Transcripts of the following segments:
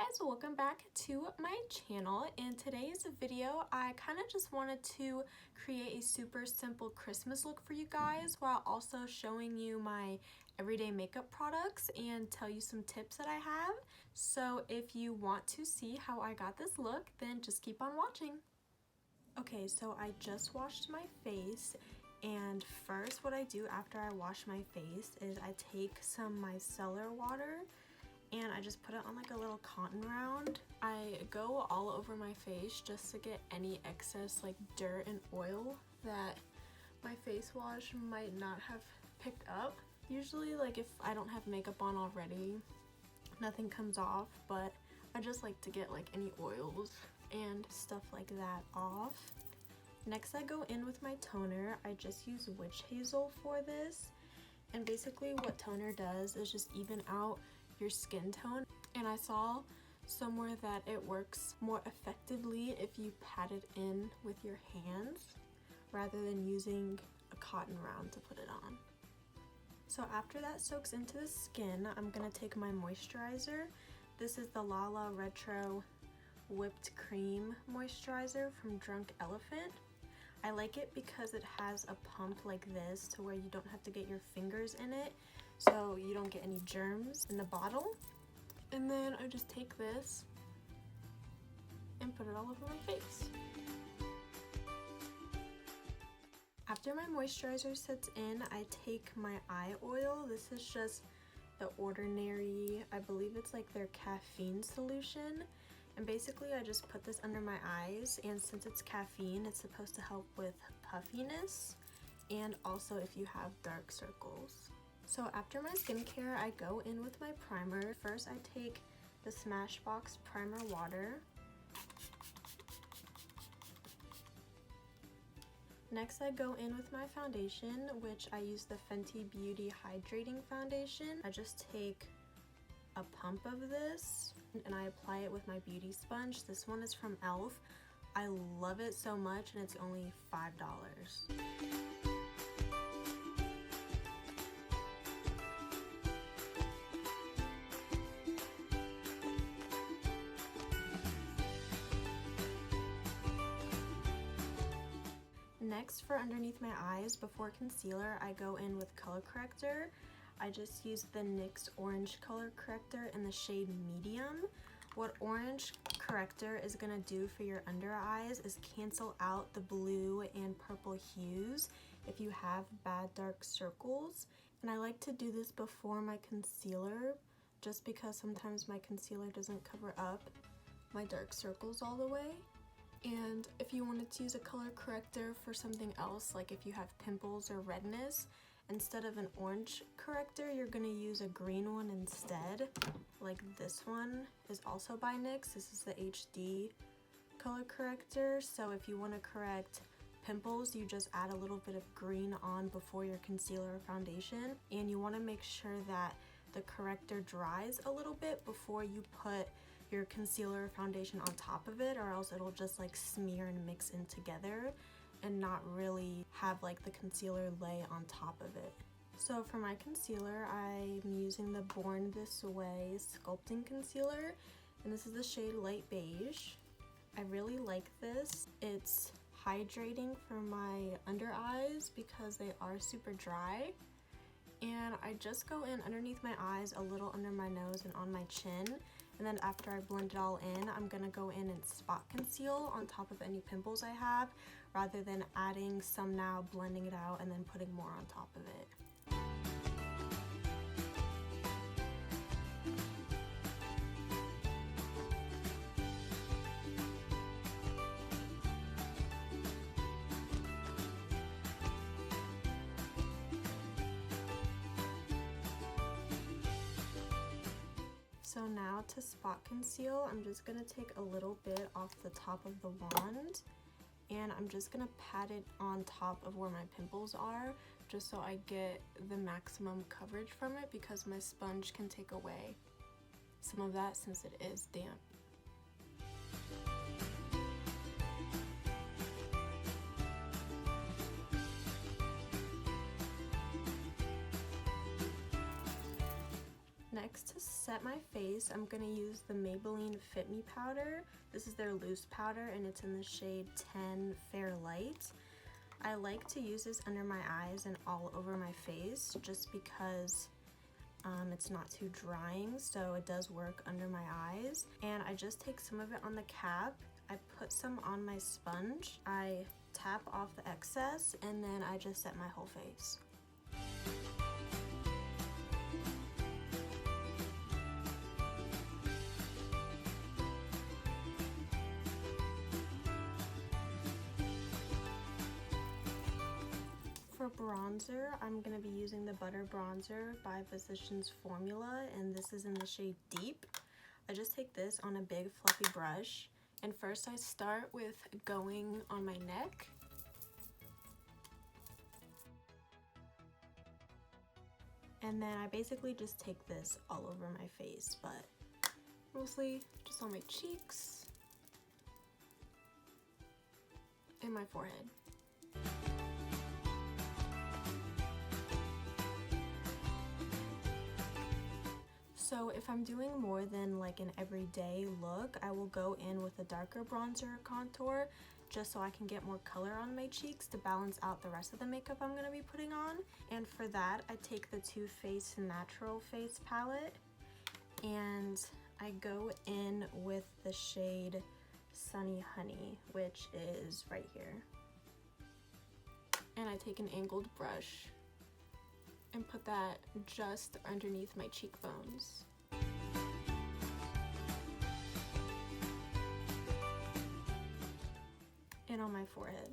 guys, welcome back to my channel. In today's video, I kind of just wanted to create a super simple Christmas look for you guys while also showing you my everyday makeup products and tell you some tips that I have. So if you want to see how I got this look, then just keep on watching. Okay, so I just washed my face, and first what I do after I wash my face is I take some micellar water and I just put it on like a little cotton round. I go all over my face just to get any excess like dirt and oil that my face wash might not have picked up. Usually like if I don't have makeup on already, nothing comes off, but I just like to get like any oils and stuff like that off. Next I go in with my toner. I just use witch hazel for this, and basically what toner does is just even out your skin tone, and I saw somewhere that it works more effectively if you pat it in with your hands rather than using a cotton round to put it on. So after that soaks into the skin, I'm gonna take my moisturizer. This is the Lala Retro Whipped Cream Moisturizer from Drunk Elephant. I like it because it has a pump like this to where you don't have to get your fingers in it, so you don't get any germs in the bottle. And then I just take this and put it all over my face. After my moisturizer sets in, I take my eye oil. This is just the Ordinary, I believe it's like their caffeine solution. And basically I just put this under my eyes, and since it's caffeine, it's supposed to help with puffiness and also if you have dark circles. So after my skincare, I go in with my primer. First I take the Smashbox Primer Water. Next I go in with my foundation, which I use the Fenty Beauty Hydrating Foundation. I just take a pump of this and I apply it with my beauty sponge. This one is from e.l.f. I love it so much, and it's only $5. Next, for underneath my eyes, before concealer, I go in with color corrector. I just use the NYX Orange Color Corrector in the shade Medium. What orange corrector is going to do for your under eyes is cancel out the blue and purple hues if you have bad dark circles. And I like to do this before my concealer, just because sometimes my concealer doesn't cover up my dark circles all the way. And if you wanted to use a color corrector for something else, like if you have pimples or redness, instead of an orange corrector, you're going to use a green one instead. Like this one is also by NYX. This is the HD color corrector. So if you want to correct pimples, you just add a little bit of green on before your concealer or foundation. And you want to make sure that the corrector dries a little bit before you put your concealer or foundation on top of it, or else it'll just like smear and mix in together and not really have like the concealer lay on top of it. So for my concealer, I'm using the Born This Way Sculpting Concealer, and this is the shade Light Beige. I really like this. It's hydrating for my under eyes because they are super dry. And I just go in underneath my eyes, a little under my nose and on my chin. And then after I blend it all in, I'm gonna go in and spot conceal on top of any pimples I have, rather than adding some now, blending it out, and then putting more on top of it. So now to spot conceal, I'm just going to take a little bit off the top of the wand, and I'm just going to pat it on top of where my pimples are, just so I get the maximum coverage from it, because my sponge can take away some of that since it is damp. Next, to set my face, I'm going to use the Maybelline Fit Me powder. This is their loose powder and it's in the shade 10 Fair Light. I like to use this under my eyes and all over my face just because it's not too drying, so it does work under my eyes. And I just take some of it on the cap, I put some on my sponge, I tap off the excess, and then I just set my whole face. For bronzer, I'm going to be using the Butter Bronzer by Physicians Formula, and this is in the shade Deep. I just take this on a big fluffy brush, and first I start with going on my neck. And then I basically just take this all over my face, but mostly just on my cheeks and my forehead. So if I'm doing more than like an everyday look, I will go in with a darker bronzer contour just so I can get more color on my cheeks to balance out the rest of the makeup I'm going to be putting on. And for that, I take the Too Faced Natural Face palette and I go in with the shade Sunny Honey, which is right here. And I take an angled brush and put that just underneath my cheekbones. And on my forehead.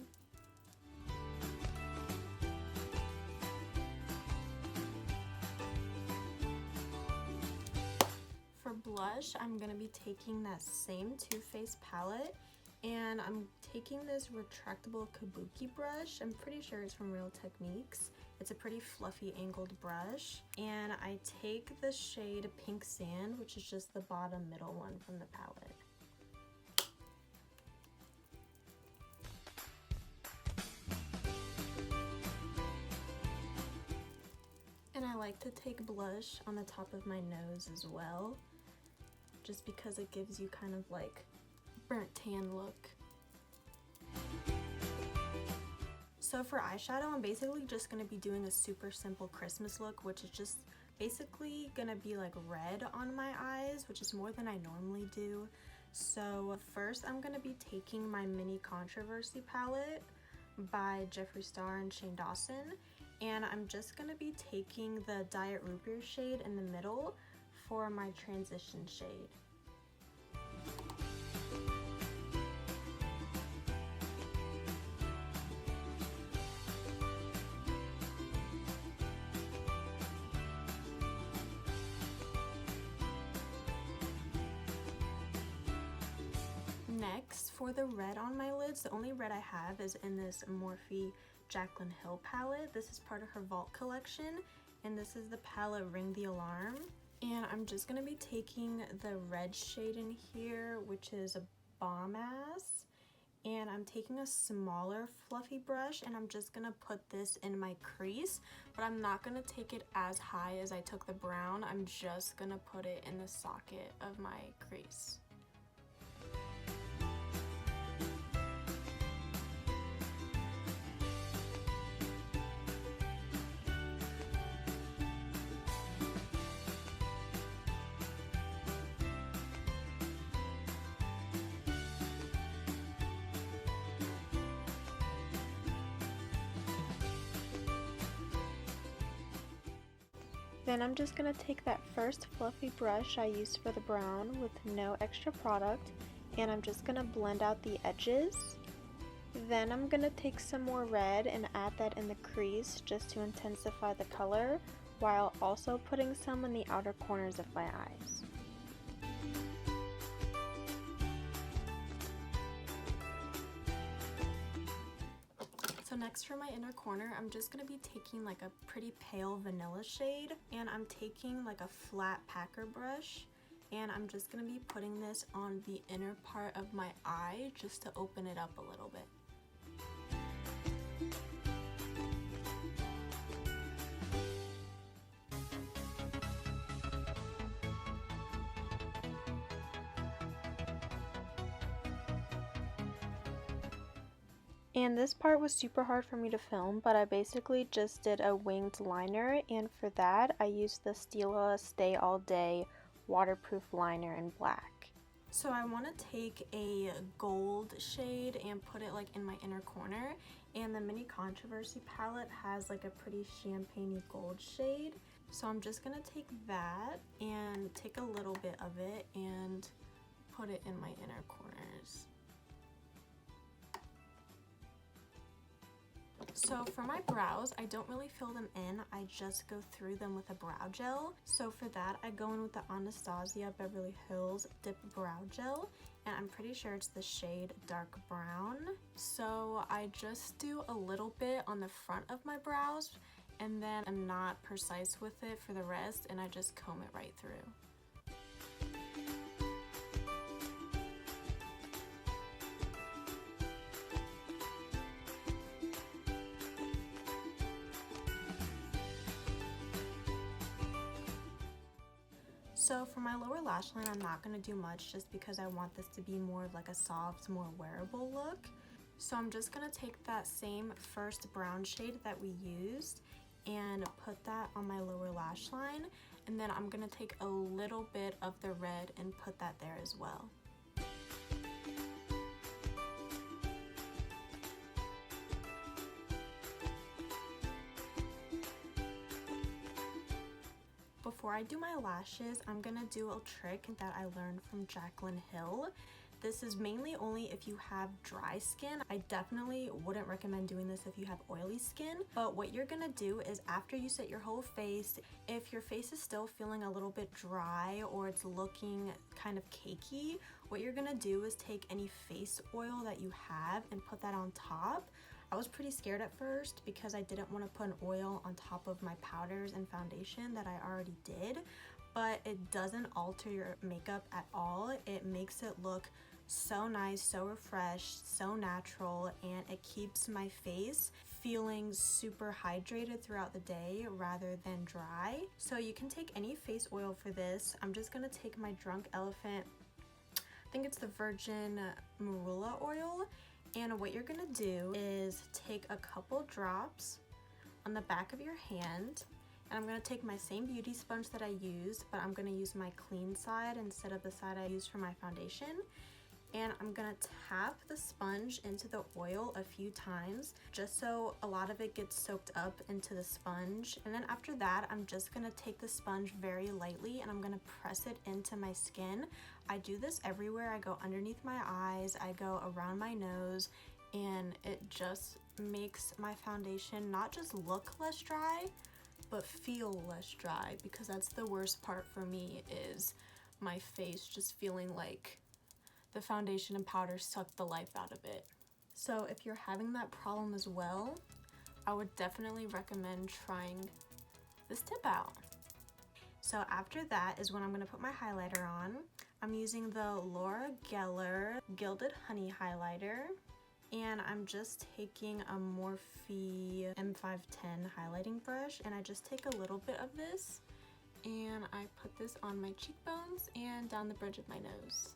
For blush, I'm going to be taking that same Too Faced palette, and I'm taking this retractable kabuki brush. I'm pretty sure it's from Real Techniques. It's a pretty fluffy angled brush, and I take the shade Pink Sand, which is just the bottom middle one from the palette. And I like to take blush on the top of my nose as well, just because it gives you kind of like burnt tan look. So for eyeshadow, I'm basically just going to be doing a super simple Christmas look, which is just basically going to be like red on my eyes, which is more than I normally do. So first I'm going to be taking my Mini Controversy palette by Jeffree Star and Shane Dawson, and I'm just going to be taking the Diet Root Beer shade in the middle for my transition shade. Next, for the red on my lids, the only red I have is in this Morphe Jaclyn Hill palette. This is part of her Vault collection, and this is the palette Ring the Alarm. And I'm just going to be taking the red shade in here, which is a Bomb Ass. And I'm taking a smaller fluffy brush, and I'm just going to put this in my crease. But I'm not going to take it as high as I took the brown. I'm just going to put it in the socket of my crease. Then I'm just going to take that first fluffy brush I used for the brown with no extra product, and I'm just going to blend out the edges. Then I'm going to take some more red and add that in the crease just to intensify the color, while also putting some in the outer corners of my eyes. So next for my inner corner, I'm just going to be taking like a pretty pale vanilla shade, and I'm taking like a flat packer brush, and I'm just going to be putting this on the inner part of my eye just to open it up a little bit. And this part was super hard for me to film, but I basically just did a winged liner, and for that I used the Stila Stay All Day waterproof liner in black. So I want to take a gold shade and put it like in my inner corner, and the Mini Controversy palette has like a pretty champagne-y gold shade. So I'm just gonna take that and take a little bit of it and put it in my inner corners. So for my brows, I don't really fill them in, I just go through them with a brow gel. So for that, I go in with the Anastasia Beverly Hills Dip Brow Gel, and I'm pretty sure it's the shade Dark Brown. So I just do a little bit on the front of my brows, and then I'm not precise with it for the rest, and I just comb it right through. So for my lower lash line, I'm not going to do much just because I want this to be more of like a soft, more wearable look. So I'm just going to take that same first brown shade that we used and put that on my lower lash line. And then I'm going to take a little bit of the red and put that there as well. Before I do my lashes, I'm gonna do a trick that I learned from Jaclyn Hill. This is mainly only if you have dry skin. I definitely wouldn't recommend doing this if you have oily skin. But what you're gonna do is after you set your whole face, if your face is still feeling a little bit dry or it's looking kind of cakey, what you're gonna do is take any face oil that you have and put that on top. I was pretty scared at first because I didn't want to put an oil on top of my powders and foundation that I already did, but it doesn't alter your makeup at all. It makes it look so nice, so refreshed, so natural, and it keeps my face feeling super hydrated throughout the day rather than dry. So you can take any face oil for this. I'm just gonna take my Drunk Elephant, I think it's the Virgin Marula oil. And what you're gonna do is take a couple drops on the back of your hand, and I'm gonna take my same beauty sponge that I used, but I'm gonna use my clean side instead of the side I used for my foundation. And I'm gonna tap the sponge into the oil a few times just so a lot of it gets soaked up into the sponge. And then after that, I'm just gonna take the sponge very lightly and I'm gonna press it into my skin. I do this everywhere. I go underneath my eyes, I go around my nose, and it just makes my foundation not just look less dry, but feel less dry, because that's the worst part for me, is my face just feeling like the foundation and powder suck the life out of it. So if you're having that problem as well, I would definitely recommend trying this tip out. So after that is when I'm gonna put my highlighter on. I'm using the Laura Geller Gilded Honey highlighter, and I'm just taking a Morphe M510 highlighting brush, and I just take a little bit of this and I put this on my cheekbones and down the bridge of my nose.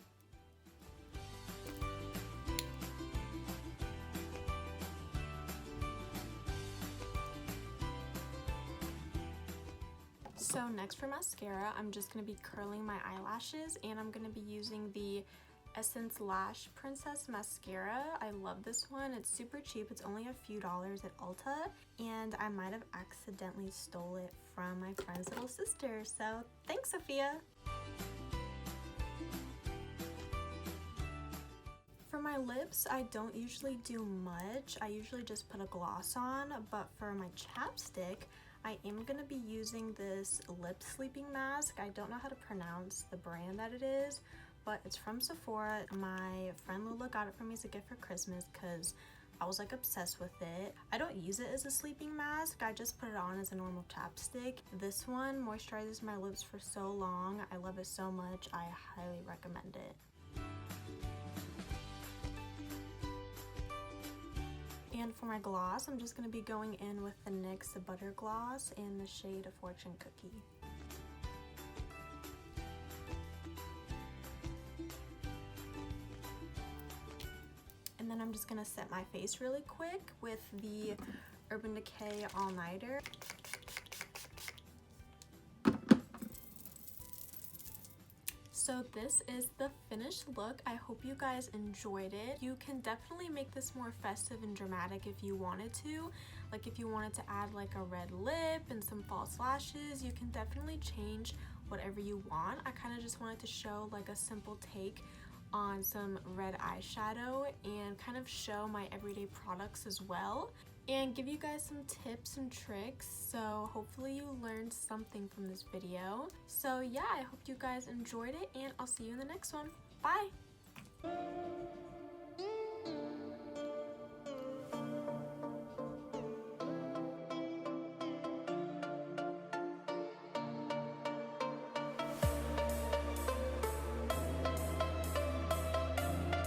So next for mascara, I'm just going to be curling my eyelashes, and I'm going to be using the Essence Lash Princess mascara. I love this one. It's super cheap. It's only a few dollars at Ulta, and I might have accidentally stole it from my friend's little sister. So thanks, Sophia. For my lips, I don't usually do much. I usually just put a gloss on, but for my chapstick, I am going to be using this lip sleeping mask. I don't know how to pronounce the brand that it is, but it's from Sephora. My friend Lala got it for me as a gift for Christmas because I was like obsessed with it. I don't use it as a sleeping mask. I just put it on as a normal chapstick. This one moisturizes my lips for so long. I love it so much. I highly recommend it. And for my gloss, I'm just going to be going in with the NYX Butter Gloss in the shade Fortune Cookie. And And then I'm just gonna set my face really quick with the Urban Decay Allnighter. So this is the finished look. I hope you guys enjoyed it. You can definitely make this more festive and dramatic if you wanted to. Like if you wanted to add like a red lip and some false lashes, you can definitely change whatever you want. I kind of just wanted to show like a simple take on some red eyeshadow and kind of show my everyday products as well and give you guys some tips and tricks. So hopefully you learned something from this video. So yeah, I hope you guys enjoyed it and I'll see you in the next one. Bye!